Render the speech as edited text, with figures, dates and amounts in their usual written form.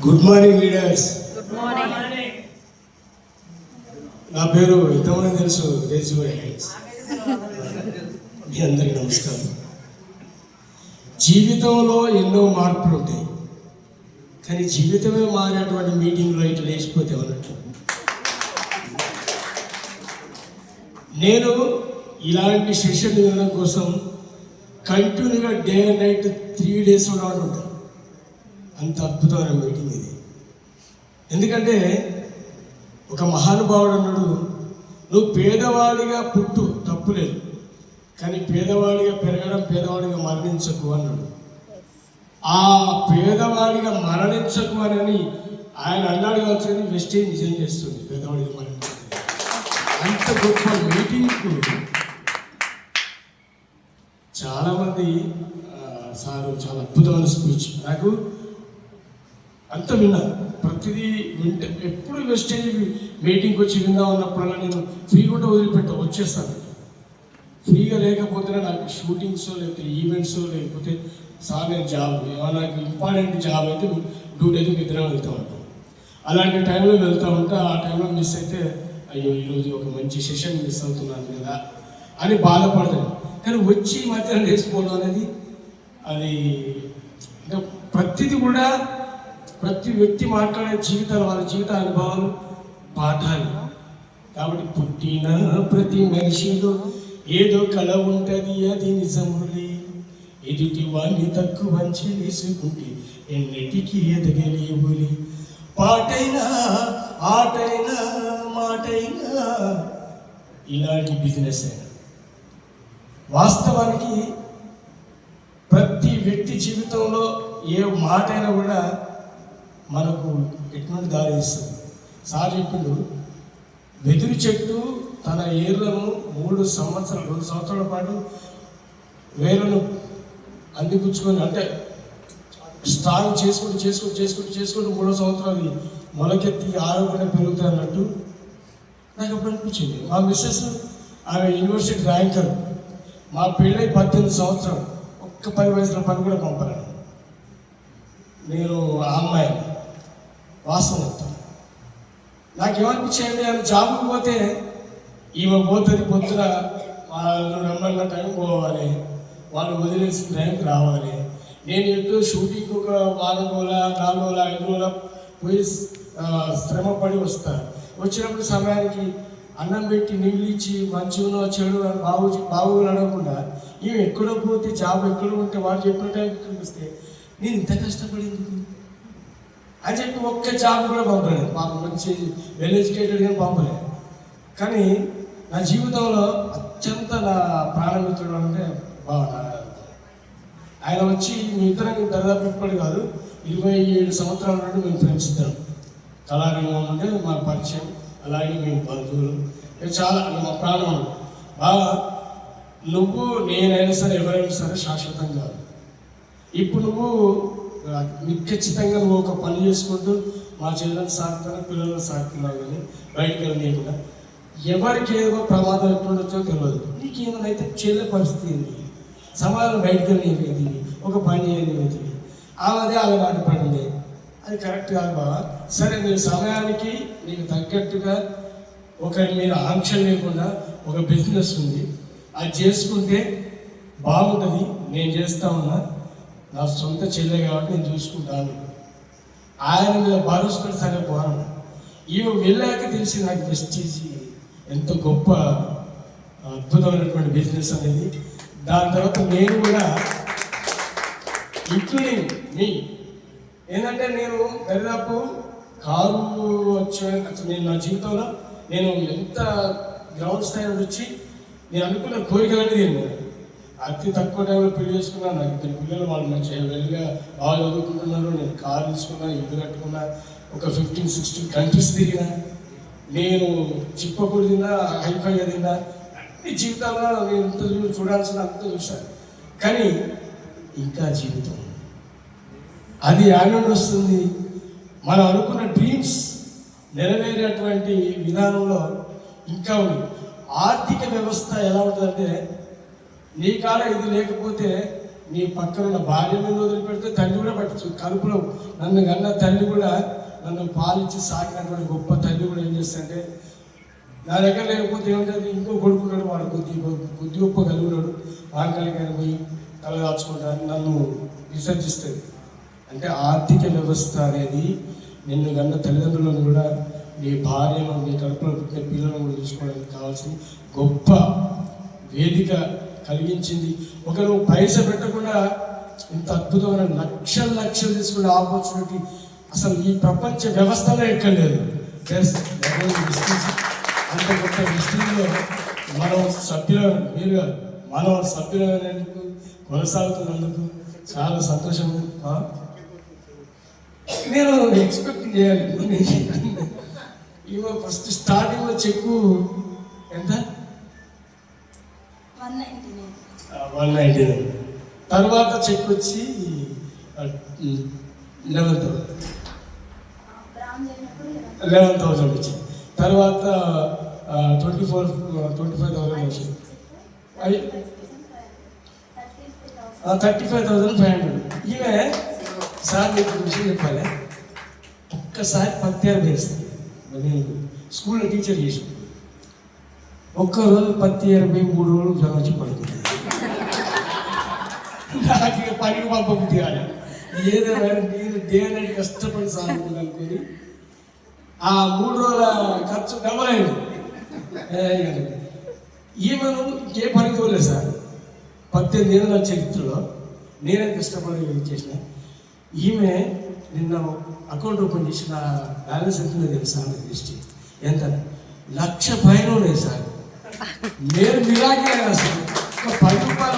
Good morning leaders. Good morning. నా పేరు ఎంతమంది తెలుసు? మీ అందరికీ నమస్కారం. జీవితంలో ఎన్నో మార్పులు ఉంటాయి, కానీ జీవితమే మారేటువంటి మీటింగ్లో ఇట్లా లేచిపోతే అన్నట్టు. నేను ఇలాంటి సెషన్ వినడం కోసం కంటిన్యూగా డే అండ్ నైట్ 3 days ఉంటాను. అంత అద్భుతమైన మీటింగ్ ఇది. ఎందుకంటే ఒక మహానుభావుడు అన్నాడు, నువ్వు పేదవాడిగా పుట్టు తప్పులేదు, కానీ పేదవాడిగా పెరగడం, పేదవాడిగా మరణించకు అన్నాడు. ఆ పేదవాడిగా మరణించకు అని ఆయన అన్నాడు కావచ్చు, కానీ వెస్టేజ్ నిజం చేస్తుంది పేదవాడిగా మరణించకు. అంత గొప్ప మీటింగ్కు చాలామంది సారు చాలా అద్భుతమైన స్పీచ్ నాకు అంత విన్నా, ప్రతిదీ వింటే ఎప్పుడు వెస్టేజ్ మీటింగ్కి వచ్చి విందా ఉన్నప్పుడల్లా నేను ఫ్రీ కూడా వచ్చేస్తాను. ఫ్రీగా లేకపోతే నాకు షూటింగ్స్ లేకపోతే ఈవెంట్స్ లేకపోతే సార్ నేను జాబ్ నాకు ఇంపార్టెంట్ జాబ్ అయితే డ్యూటీకి నిద్ర వెళ్తూ ఉంటాం. అలాంటి టైంలో వెళ్తూ ఉంటే ఆ టైంలో మిస్ అయితే అయ్యో ఈరోజు ఒక మంచి సెషన్ మిస్ అవుతున్నాను కదా అని బాధపడతాను. కానీ వచ్చి మధ్యాహ్నం లేచిపోవడం అనేది అది అంటే ప్రతిదీ కూడా ప్రతి వ్యక్తి మాట్లాడే జీవితాలు, వాళ్ళ జీవిత అనుభవాలు పాఠాలు. కాబట్టి పుట్టిన ప్రతి మనిషిలో ఏదో కళ ఉంటుంది, అది నిజములే. ఎదుటి వాడిని తక్కువ అంచలేసుకుంటే ఎన్నిటికీ ఎదగలేవులే. పాటైనా ఆటైనా మాటైనా ఇలాంటి బిజినెస్ అయినా వాస్తవానికి ప్రతి వ్యక్తి జీవితంలో ఏ మాట అయినా కూడా మనకు ఎటువంటి దారి ఇస్తుంది. సార్ చెప్పిండు, వెదురు చెట్టు తన ఏర్లను 2 సంవత్సరాల పాటు వేర్లను అందిపుచ్చుకొని అంటే స్ట్రాంగ్ చేసుకుంటూ 3వ సంవత్సరాలు మొలకెత్తి ఆరోగ్యంగా పెరుగుతాయి అన్నట్టు నాకు అప్పుడు అనిపించింది. మా మిస్సెస్ ఆమె యూనివర్సిటీ ర్యాంకర్, మా పెళ్ళై 18 సంవత్సరాలు, ఒక్క 10 వయసుల పని కూడా పంపరాను. నేను ఆ అమ్మాయిని వాసన చెప్తాను. నాకేమనిపించేయండి, ఆమె జాబ్కి పోతే ఈమె పోతుంది, పొద్దున వాళ్ళు రమ్మన్న టైం పోవాలి, వాళ్ళు వదిలేసిన టైంకి రావాలి. నేను ఎప్పుడు షూటింగ్కి ఒక 1 రోజుల 4 రోజుల 5 రోజుల పోయి శ్రమపడి వస్తాను. వచ్చినప్పుడు సమయానికి అన్నం పెట్టి నీళ్ళు ఇచ్చి మంచిగా చెడు బాబుని అడగకుండా ఇవి ఎక్కడో పోతే జాబ్ ఎక్కడో ఉంటే వాడు చెప్పిన టైంకి కనిపిస్తే నేను ఇంత కష్టపడేందుకు అని చెప్పి ఒక్క జాబ్ కూడా పంపలేదు. మాకు మంచి వెల్ ఎడ్యుకేటెడ్గా పంపలేదు. కానీ నా జీవితంలో అత్యంత నా ప్రాణమిత్రుడు అంటే బాగా ఆయన వచ్చి మీ ఇద్దరం దాదాపు ఇప్పటి కాదు 27 సంవత్సరాల నుండి మేము ఫ్రెండ్స్ ఇద్దరం. కళారంగం ఉంటే మా పరిచయం, అలాగే మేము బంధువులు, చాలా మా ప్రాణం. బాగా నువ్వు నేనైనా సరే ఎవరైనా సరే శాశ్వతం కాదు. ఇప్పుడు నువ్వు ఖచ్చితంగా నువ్వు ఒక పని చేసుకుంటూ మా చెల్లెలను సాగుతాను, పిల్లలను సాగుతున్నావు, కానీ బయటికి వెళ్ళకుండా ఎవరికి ఏదో ప్రమాదం ఎట్లుండొచ్చో తెలియదు. నీకు ఏమైనా అయితే చేయలే పరిస్థితి ఏంటి, సమాజం బయటికి వెళ్ళేది, ఒక పని చేయలేదు, ఆమెదే అలవాటు పడింది, అది కరెక్ట్ కాదు బాగా. సరే నీ సమయానికి నీకు తగ్గట్టుగా ఒకరి మీద ఆంక్షలు లేకుండా ఒక బిజినెస్ ఉంది, అది చేసుకుంటే బాగుంటుంది. నేను చేస్తా ఉన్నా, నా సొంత చెల్లె కాబట్టి నేను చూసుకుంటాను. ఆయన మీద భరోసా సరే పోరాడు. ఈమె వెళ్ళాక తెలిసి నాకు వెస్టేజ్ ఎంత గొప్ప అద్భుతమైనటువంటి బిజినెస్ అనేది. దాని తర్వాత నేను కూడా ఇంక్లూడింగ్ మీ ఏంటంటే నేను దాదాపు కారు నేను నా జీవితంలో నేను ఎంత గ్రౌండ్ స్థాయి వచ్చి నేను అనుకున్న కోరికలన్నీ నేను అతి తక్కువ టైంలో పెళ్లి చేసుకున్నాను. నాకు 2 పిల్లలు, వాళ్ళు మంచిగా వెళ్ళిగా బాగా చదువుకుంటున్నారు. నేను కారు తీసుకున్నా, ఇల్లు కట్టుకున్నా, ఒక 15-16 కంట్రీస్ తిరిగినా, నేను చిప్పకూడు తిన్నా, హైఫైగా తిన్నా, అన్ని జీవితాల్లో నేను ఇంత చూడాల్సిన అంత చూశాను. కానీ ఇంకా జీవితం అది యాడ్ వస్తుంది. మనం అనుకున్న డ్రీమ్స్ నెరవేరేటువంటి విధానంలో ఇంకా ఉంది. ఆర్థిక వ్యవస్థ ఎలా ఉంటుందంటే నీ కాడ ఇది లేకపోతే నీ పక్కన ఉన్న భార్య మీద వదిలిపెడితే తల్లి కూడా పట్టచ్చు. కడుపులో నన్ను కన్న తల్లి కూడా, నన్ను పాలిచ్చి సాకినటువంటి గొప్ప తల్లి కూడా ఏం చేస్తుంటే, నా దగ్గర లేకపోతే ఏముంటుంది, ఇంకో కొడుకున్నాడు, వాడు కొద్ది గొప్ప కలిగినాడు, వాడి కలిగాను పోయి తల దాచుకుంటాను, నన్ను విసర్జిస్తుంది. అంటే ఆర్థిక వ్యవస్థ అనేది నిన్ను కన్న తల్లిదండ్రులను కూడా, నీ భార్యను, నీ కడుపులో పుట్టిన పిల్లలను కూడా చూసుకోవడానికి కావాల్సిన గొప్ప వేదిక కలిగించింది. ఒక నువ్వు పైస పెట్టకుండా ఇంత అద్భుతమైన లక్షలు తీసుకునే ఆపర్చునిటీ అసలు ఈ ప్రపంచ వ్యవస్థలో ఎక్కడ లేదు. అంత గొప్ప డిస్ట్రిక్ట్లో మనం మీరు మనం సభ్యులైనందుకు, కొనసాగుతున్నందుకు చాలా సంతోషం. నేను ఎక్స్పెక్ట్ చేయాలి. ఈమె ఫస్ట్ స్టార్టింగ్లో చెక్కు ఎంత 199, తర్వాత చెక్ వచ్చి 11,000 వచ్చింది. తర్వాత 25,000 వచ్చింది. 35,500. ఈమె సార్ మీకు విషయం చెప్పాలి, ఒక్కసారి 10 వేస్తుంది. నేను స్కూల్లో టీచర్ చేసి ఒక్కరోజు 10 3 రోజులు జ్వరం వచ్చి పడుతుంది. నాకు ఇక పనికి పంపబుద్ధి కాదు. ఏదైనా నేను డే నైట్ కష్టపడి సాగుతుంది అనుకుని ఆ 3 రోజుల ఖర్చు డబల్ అయింది. ఈమెను ఇంకే పనికి పోలేదు సార్. 18 ఏళ్ళ చరిత్రలో నేనే కష్టపడి చేసిన. ఈమె నిన్న అకౌంట్ ఓపెన్ చేసిన బ్యాలెన్స్ ఎంత తెలుసా? దృష్టి ఎంత 1,00,000 పైన ఉన్నాయి సార్. నేను మిరాకిల్ అసలు ఒక 10 రూపాయల